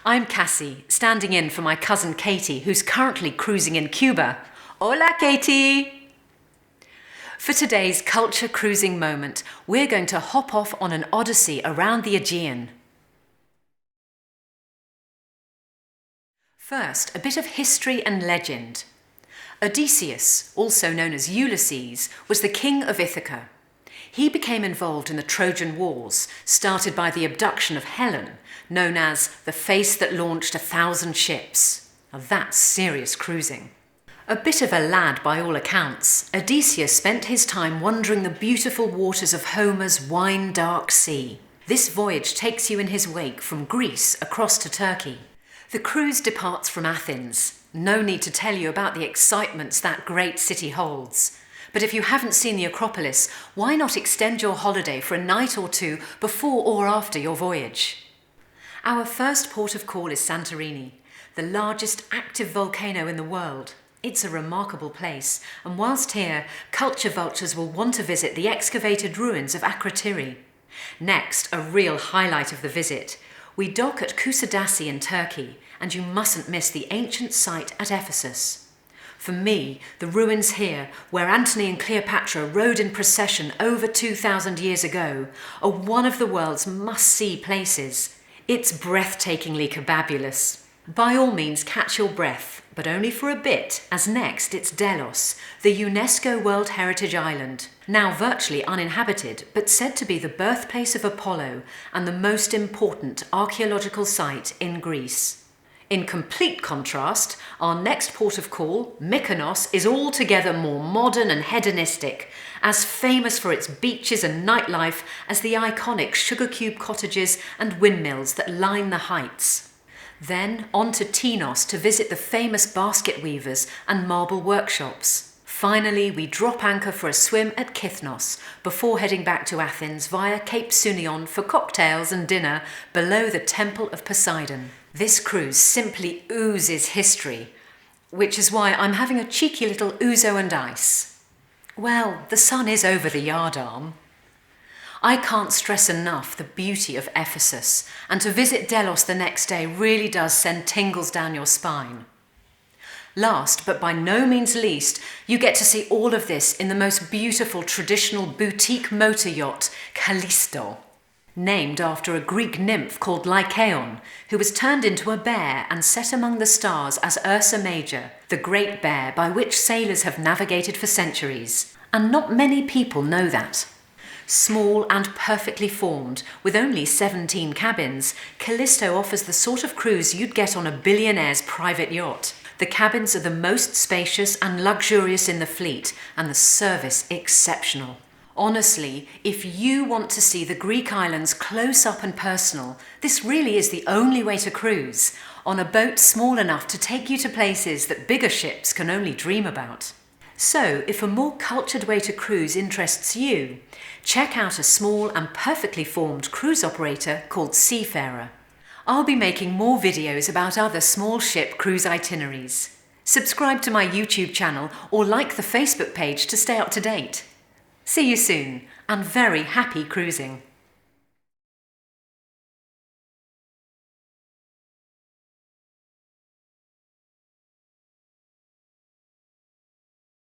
I'm Kassie, standing in for my cousin Katie, who's currently cruising in Cuba. Hola, Katie! For today's culture cruising moment, we're going to hop off on an Odyssey around the Aegean. First, a bit of history and legend. Odysseus, also known as Ulysses, was the king of Ithaca. He became involved in the Trojan Wars, started by the abduction of Helen, known as the face that launched 1,000 ships. Now that's serious cruising. A bit of a lad by all accounts, Odysseus spent his time wandering the beautiful waters of Homer's wine-dark sea. This voyage takes you in his wake from Greece across to Turkey. The cruise departs from Athens. No need to tell you about the excitements that great city holds. But if you haven't seen the Acropolis, why not extend your holiday for a night or two before or after your voyage? Our first port of call is Santorini, the largest active volcano in the world. It's a remarkable place, and whilst here, culture vultures will want to visit the excavated ruins of Akrotiri. Next, a real highlight of the visit. We dock at Kusadasi in Turkey, and you mustn't miss the ancient site at Ephesus. For me, the ruins here, where Antony and Cleopatra rode in procession over 2,000 years ago, are one of the world's must-see places. It's breathtakingly kebabulous. By all means, catch your breath, but only for a bit, as next it's Delos, the UNESCO World Heritage Island, now virtually uninhabited, but said to be the birthplace of Apollo and the most important archaeological site in Greece. In complete contrast, our next port of call, Mykonos, is altogether more modern and hedonistic, as famous for its beaches and nightlife as the iconic sugar cube cottages and windmills that line the heights. Then on to Tinos to visit the famous basket weavers and marble workshops. Finally, we drop anchor for a swim at Kithnos before heading back to Athens via Cape Sunion for cocktails and dinner below the Temple of Poseidon. This cruise simply oozes history, which is why I'm having a cheeky little ouzo and ice. Well, the sun is over the yardarm. I can't stress enough the beauty of Ephesus, and to visit Delos the next day really does send tingles down your spine. Last, but by no means least, you get to see all of this in the most beautiful traditional boutique motor yacht, Callisto, named after a Greek nymph called Lycaon, who was turned into a bear and set among the stars as Ursa Major, the Great Bear by which sailors have navigated for centuries. And not many people know that. Small and perfectly formed, with only 17 cabins, Callisto offers the sort of cruise you'd get on a billionaire's private yacht. The cabins are the most spacious and luxurious in the fleet, and the service exceptional. Honestly, if you want to see the Greek islands close up and personal, this really is the only way to cruise, on a boat small enough to take you to places that bigger ships can only dream about. So, if a more cultured way to cruise interests you, check out a small and perfectly formed cruise operator called Seafarer. I'll be making more videos about other small ship cruise itineraries. Subscribe to my YouTube channel or like the Facebook page to stay up to date. See you soon, and very happy cruising.